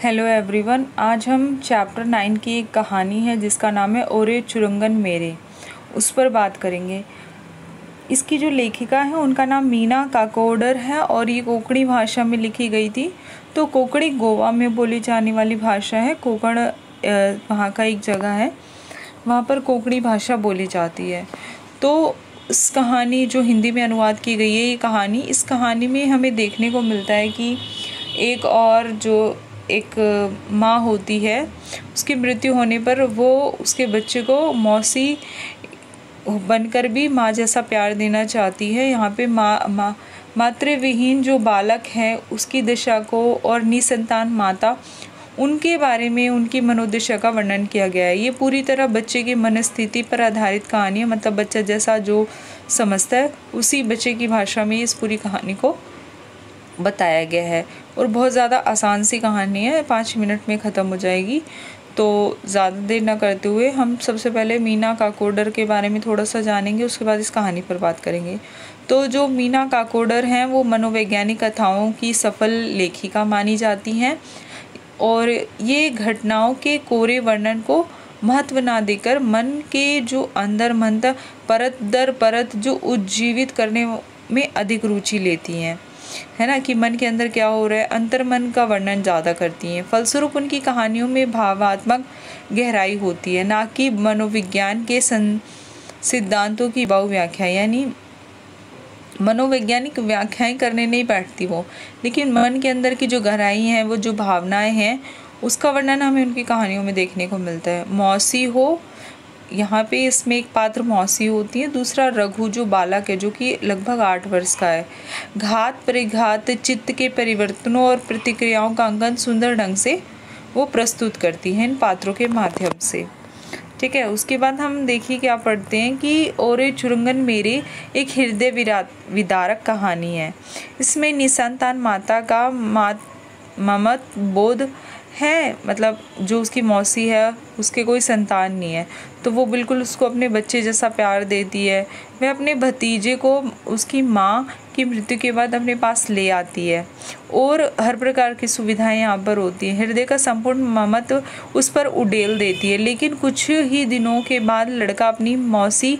Hello everyone, आज हम chapter 9 की एक कहानी है जिसका नाम है ओरे चुरंगन मेरे, उस पर बात करेंगे। इसकी जो लेखिका है उनका नाम मीना काकोडकर है और ये कोंकणी भाषा में लिखी गई थी। तो कोंकणी गोवा में बोली जाने वाली भाषा है। कोंकण वहाँ का एक जगह है, वहाँ पर कोंकणी भाषा बोली जाती है। तो इस कहानी जो हिंदी में अनुवाद की गई है, ये कहानी, इस कहानी में हमें देखने को मिलता है कि एक माँ होती है, उसकी मृत्यु होने पर वो उसके बच्चे को मौसी बनकर भी माँ जैसा प्यार देना चाहती है। यहाँ पे मातृविहीन जो बालक है उसकी दशा को और निसंतान माता, उनके बारे में उनकी मनोदशा का वर्णन किया गया है। ये पूरी तरह बच्चे की मनस्थिति पर आधारित कहानी है, मतलब बच्चा जैसा जो समझता है उसी बच्चे की भाषा में इस पूरी कहानी को बताया गया है। और बहुत ज़्यादा आसान सी कहानी है, 5 मिनट में ख़त्म हो जाएगी। तो ज़्यादा देर ना करते हुए हम सबसे पहले मीना काकोडकर के बारे में थोड़ा सा जानेंगे, उसके बाद इस कहानी पर बात करेंगे। तो जो मीना काकोडकर हैं वो मनोवैज्ञानिक कथाओं की सफल लेखिका मानी जाती हैं और ये घटनाओं के कोरे वर्णन को महत्व ना देकर मन के जो अंदर मंतर परत दर परत जो उज्जीवित करने में अधिक रुचि लेती हैं, है ना, कि मन के अंदर क्या हो रहा है, अंतर्मन का वर्णन ज़्यादा करती हैं। फलस्वरूप उनकी कहानियों में भावात्मक गहराई होती है, ना कि मनोविज्ञान के सिद्धांतों की बहुव्याख्या, यानी मनोवैज्ञानिक व्याख्याएं करने नहीं बैठती वो, लेकिन मन के अंदर की जो गहराई हैं, वो जो भावनाएं हैं, उसका वर्णन हमें उनकी कहानियों में देखने को मिलता है। मौसी हो, यहाँ पे इसमें एक पात्र मौसी होती है, दूसरा रघु जो बालक है जो कि लगभग 8 वर्ष का है। घात परिघात चित्त के परिवर्तनों और प्रतिक्रियाओं का अंकन सुंदर ढंग से वो प्रस्तुत करती हैं इन पात्रों के माध्यम से। ठीक है, उसके बाद हम देखिए क्या पढ़ते हैं कि ओरे चुरंगन मेरे एक हृदय विदारक कहानी है। इसमें निसंतान माता का ममत बोध है, मतलब जो उसकी मौसी है उसके कोई संतान नहीं है, तो वो बिल्कुल उसको अपने बच्चे जैसा प्यार देती है। वह अपने भतीजे को उसकी माँ की मृत्यु के बाद अपने पास ले आती है और हर प्रकार की सुविधाएं यहाँ पर होती हैं। हृदय का संपूर्ण ममत्व उस पर उड़ेल देती है, लेकिन कुछ ही दिनों के बाद लड़का अपनी मौसी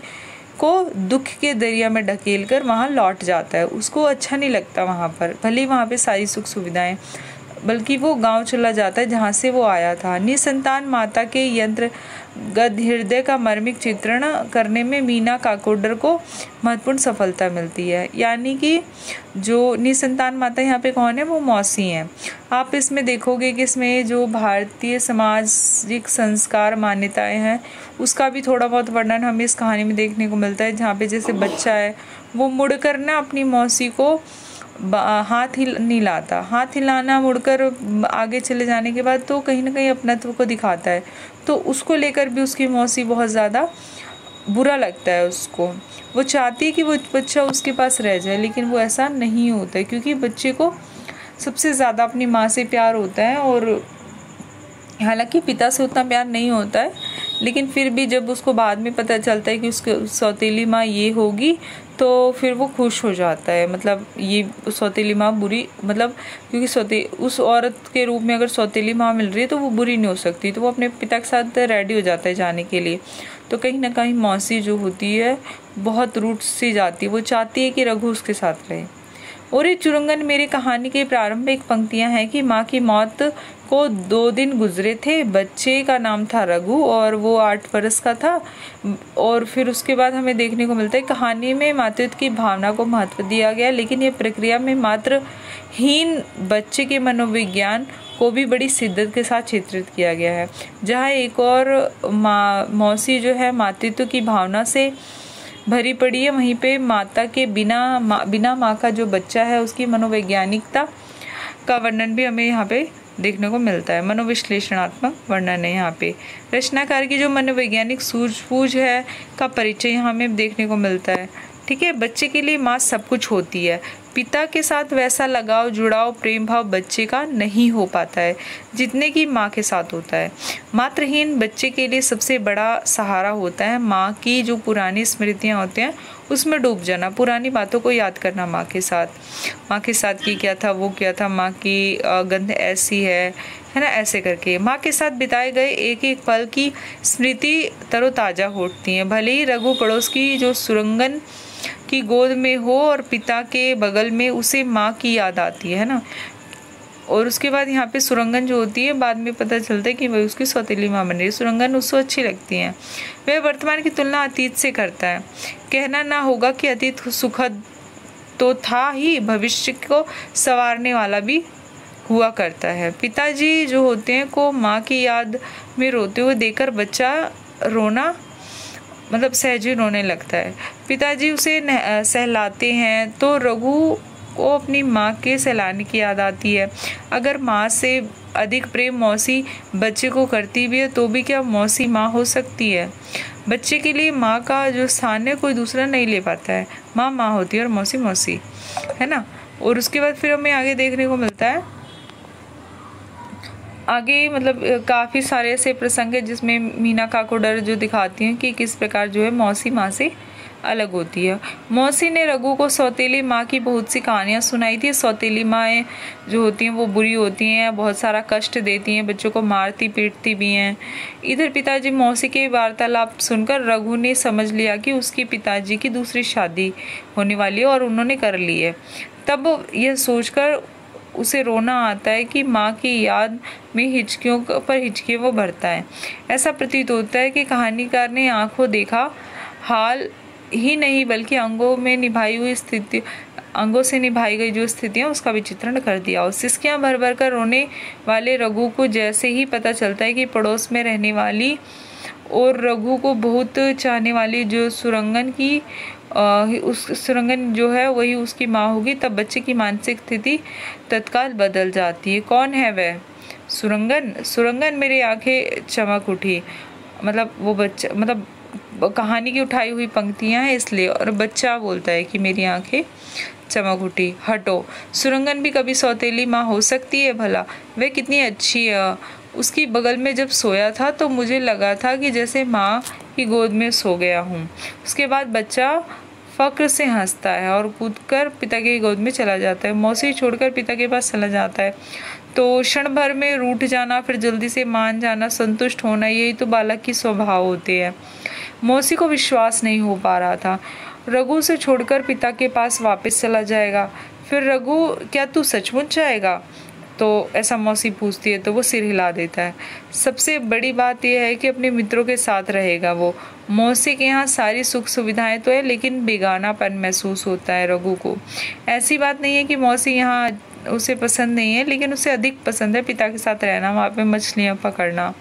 को दुख के दरिया में ढकेल कर वहाँ लौट जाता है। उसको अच्छा नहीं लगता वहाँ पर, भले वहाँ पे सारी सुख सुविधाएं, बल्कि वो गांव चला जाता है जहाँ से वो आया था। निसंतान माता के यंत्र गद हृदय का मर्मिक चित्रण करने में मीना काकोडकर को महत्वपूर्ण सफलता मिलती है। यानी कि जो निसंतान माता यहाँ पे कौन है, वो मौसी हैं। आप इसमें देखोगे कि इसमें जो भारतीय सामाजिक संस्कार मान्यताएं हैं उसका भी थोड़ा बहुत वर्णन हमें इस कहानी में देखने को मिलता है, जहाँ पे जैसे बच्चा है वो मुड़कर ना अपनी मौसी को हाथ नहीं लाता, हाथ हिलाना मुड़कर आगे चले जाने के बाद तो कहीं ना कहीं अपनत्व को दिखाता है। तो उसको लेकर भी उसकी मौसी बहुत ज़्यादा बुरा लगता है उसको। वो चाहती है कि वो बच्चा उसके पास रह जाए, लेकिन वो ऐसा नहीं होता है, क्योंकि बच्चे को सबसे ज़्यादा अपनी माँ से प्यार होता है। और हालांकि पिता से उतना प्यार नहीं होता है, लेकिन फिर भी जब उसको बाद में पता चलता है कि उसके सौतेली माँ ये होगी, तो फिर वो खुश हो जाता है। मतलब ये सौतेली माँ बुरी, मतलब क्योंकि उस औरत के रूप में अगर सौतेली माँ मिल रही है तो वो बुरी नहीं हो सकती, तो वो अपने पिता के साथ रेडी हो जाता है जाने के लिए। तो कहीं ना कहीं मौसी जो होती है बहुत रूठ सी जाती है, वो चाहती है कि रघु उसके साथ रहे। ओरे चुरंगन मेरे कहानी के प्रारंभिक पंक्तियां हैं कि माँ की मौत को 2 दिन गुजरे थे। बच्चे का नाम था रघु और वो 8 वर्ष का था। और फिर उसके बाद हमें देखने को मिलता है कहानी में मातृत्व की भावना को महत्व दिया गया, लेकिन ये प्रक्रिया में मातृहीन बच्चे के मनोविज्ञान को भी बड़ी शिद्दत के साथ चित्रित किया गया है। जहाँ एक और मौसी जो है मातृत्व की भावना से भरी पड़ी है, वहीं पे माता के बिना माँ का जो बच्चा है उसकी मनोवैज्ञानिकता का वर्णन भी हमें यहाँ पे देखने को मिलता है। मनोविश्लेषणात्मक वर्णन है यहाँ पे। रचनाकार की जो मनोवैज्ञानिक सूझबूझ है का परिचय यहाँ हमें देखने को मिलता है। ठीक है, बच्चे के लिए माँ सब कुछ होती है, पिता के साथ वैसा लगाव, जुड़ाव, प्रेम भाव बच्चे का नहीं हो पाता है जितने की माँ के साथ होता है। मातृहीन बच्चे के लिए सबसे बड़ा सहारा होता है माँ की जो पुरानी स्मृतियाँ होती हैं उसमें डूब जाना, पुरानी बातों को याद करना। माँ के साथ ये क्या था, वो क्या था, माँ की गंध ऐसी है ना, ऐसे करके माँ के साथ बिताए गए एक एक पल की स्मृति तरोताज़ा होती हैं। भले ही रघु पड़ोस की जो सुरंगन की गोद में हो और पिता के बगल में, उसे माँ की याद आती है ना। और उसके बाद यहाँ पे सुरंगन जो होती है बाद में पता चलता है कि वह उसकी सौतेली माँ बन रही है। सुरंगन उसको अच्छी लगती है। वह वर्तमान की तुलना अतीत से करता है। कहना ना होगा कि अतीत सुखद तो था ही, भविष्य को संवारने वाला भी हुआ करता है। पिताजी जो होते हैं को माँ की याद में रोते हुए देखकर बच्चा रोना मतलब सहज ही रोने लगता है। पिताजी उसे सहलाते हैं तो रघु को अपनी माँ के सहलाने की याद आती है। अगर माँ से अधिक प्रेम मौसी बच्चे को करती भी है तो भी क्या मौसी माँ हो सकती है? बच्चे के लिए माँ का जो स्थान है कोई दूसरा नहीं ले पाता है। माँ माँ होती है और मौसी मौसी, है ना। और उसके बाद फिर हमें आगे देखने को मिलता है, आगे मतलब काफ़ी सारे ऐसे प्रसंग है जिसमें मीना काकोडर जो दिखाती हैं कि किस प्रकार जो है मौसी माँ से अलग होती है। मौसी ने रघु को सौतेली माँ की बहुत सी कहानियाँ सुनाई थी। सौतेली माँएँ जो होती हैं वो बुरी होती हैं, बहुत सारा कष्ट देती हैं, बच्चों को मारती पीटती भी हैं। इधर पिताजी मौसी के वार्तालाप सुनकर रघु ने समझ लिया कि उसकी पिताजी की दूसरी शादी होने वाली है और उन्होंने कर ली है। तब यह सोचकर उसे रोना आता है कि माँ की याद में हिचकियों पर हिचकियों वो भरता है। ऐसा प्रतीत होता है कि कहानीकार ने आंखों देखा हाल ही नहीं बल्कि अंगों से निभाई गई जो स्थितियाँ उसका भी चित्रण कर दिया। और सिसकियाँ भर भर कर रोने वाले रघु को जैसे ही पता चलता है कि पड़ोस में रहने वाली और रघु को बहुत चाहने वाली जो सुरंगन की उस सुरंगन जो है वही उसकी माँ होगी, तब बच्चे की मानसिक स्थिति तत्काल बदल जाती है। कौन है वह? सुरंगन मेरी आंखें चमक उठी। मतलब वो बच्चा, मतलब कहानी की उठाई हुई पंक्तियां हैं इसलिए, और बच्चा बोलता है कि मेरी आंखें चमक उठी। हटो, सुरंगन भी कभी सौतेली माँ हो सकती है भला? वह कितनी अच्छी है। उसकी बगल में जब सोया था तो मुझे लगा था कि जैसे माँ की गोद में सो गया हूँ। उसके बाद बच्चा फक्र से हंसता है और कूदकर पिता की गोद में चला जाता है। मौसी छोड़कर पिता के पास चला जाता है तो क्षण भर में रूठ जाना, फिर जल्दी से मान जाना, संतुष्ट होना, यही तो बालक की स्वभाव होते हैं। मौसी को विश्वास नहीं हो पा रहा था रघु से छोड़कर पिता के पास वापस चला जाएगा। फिर रघु, क्या तू सचमुच जाएगा? तो ऐसा मौसी पूछती है तो वो सिर हिला देता है। सबसे बड़ी बात यह है कि अपने मित्रों के साथ रहेगा वो। मौसी के यहाँ सारी सुख सुविधाएं तो है लेकिन बेगानापन महसूस होता है रघु को। ऐसी बात नहीं है कि मौसी यहाँ उसे पसंद नहीं है, लेकिन उसे अधिक पसंद है पिता के साथ रहना, वहाँ पे मछलियाँ पकड़ना,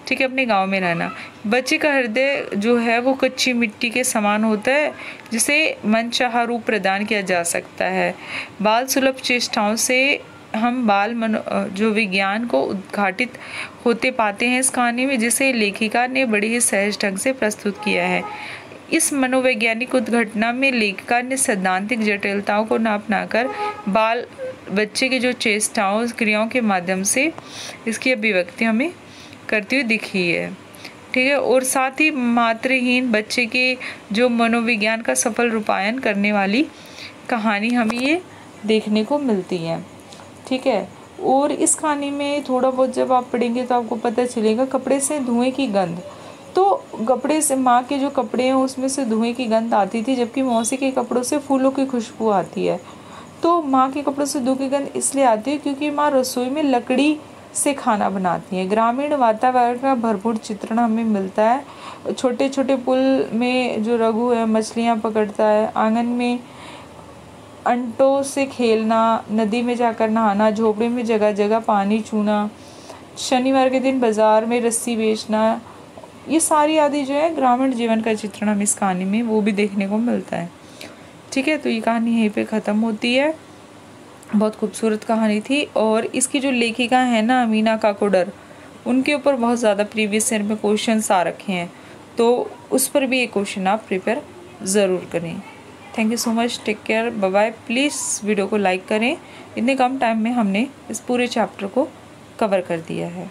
ठीक है, अपने गांव में रहना। बच्चे का हृदय जो है वो कच्ची मिट्टी के समान होता है जिसे मनचाहा रूप प्रदान किया जा सकता है। बाल सुलभ चेष्टाओं से हम जो विज्ञान को उद्घाटित होते पाते हैं इस कहानी में, जिसे लेखिका ने बड़ी ही सहज ढंग से प्रस्तुत किया है। इस मनोवैज्ञानिक उद्घटना में लेखिका ने सैद्धांतिक जटिलताओं को ना अपनाकर बच्चे की जो चेष्टाओं क्रियाओं के माध्यम से इसकी अभिव्यक्ति हमें करती हुई दिखी है, ठीक है। और साथ ही मातृहीन बच्चे के जो मनोविज्ञान का सफल रूपायन करने वाली कहानी हमें ये देखने को मिलती है, ठीक है। और इस कहानी में थोड़ा बहुत जब आप पढ़ेंगे तो आपको पता चलेगा कपड़े से धुएं की गंध, तो कपड़े से माँ के जो कपड़े हैं उसमें से धुएं की गंध आती थी, जबकि मौसी के कपड़ों से फूलों की खुशबू आती है। तो माँ के कपड़ों से धुएं की गंध इसलिए आती है क्योंकि माँ रसोई में लकड़ी से खाना बनाती हैं। ग्रामीण वातावरण का भरपूर चित्रण हमें मिलता है। छोटे छोटे पुल में जो रघु है मछलियाँ पकड़ता है, आंगन में अंटों से खेलना, नदी में जाकर नहाना, झोपड़े में जगह जगह पानी चूना, शनिवार के दिन बाजार में रस्सी बेचना, ये सारी आदि जो है ग्रामीण जीवन का चित्रण हमें इस कहानी में वो भी देखने को मिलता है, ठीक है। तो ये कहानी यहीं पे ख़त्म होती है। बहुत खूबसूरत कहानी थी। और इसकी जो लेखिका है ना मीना काकोडर, उनके ऊपर बहुत ज़्यादा प्रीवियस ईयर में क्वेश्चंस आ रखे हैं, तो उस पर भी एक क्वेश्चन आप प्रिपेयर ज़रूर करें। Thank you so much, take care, bye bye. Please video को लाइक करें, इतने कम टाइम में हमने इस पूरे चैप्टर को कवर कर दिया है।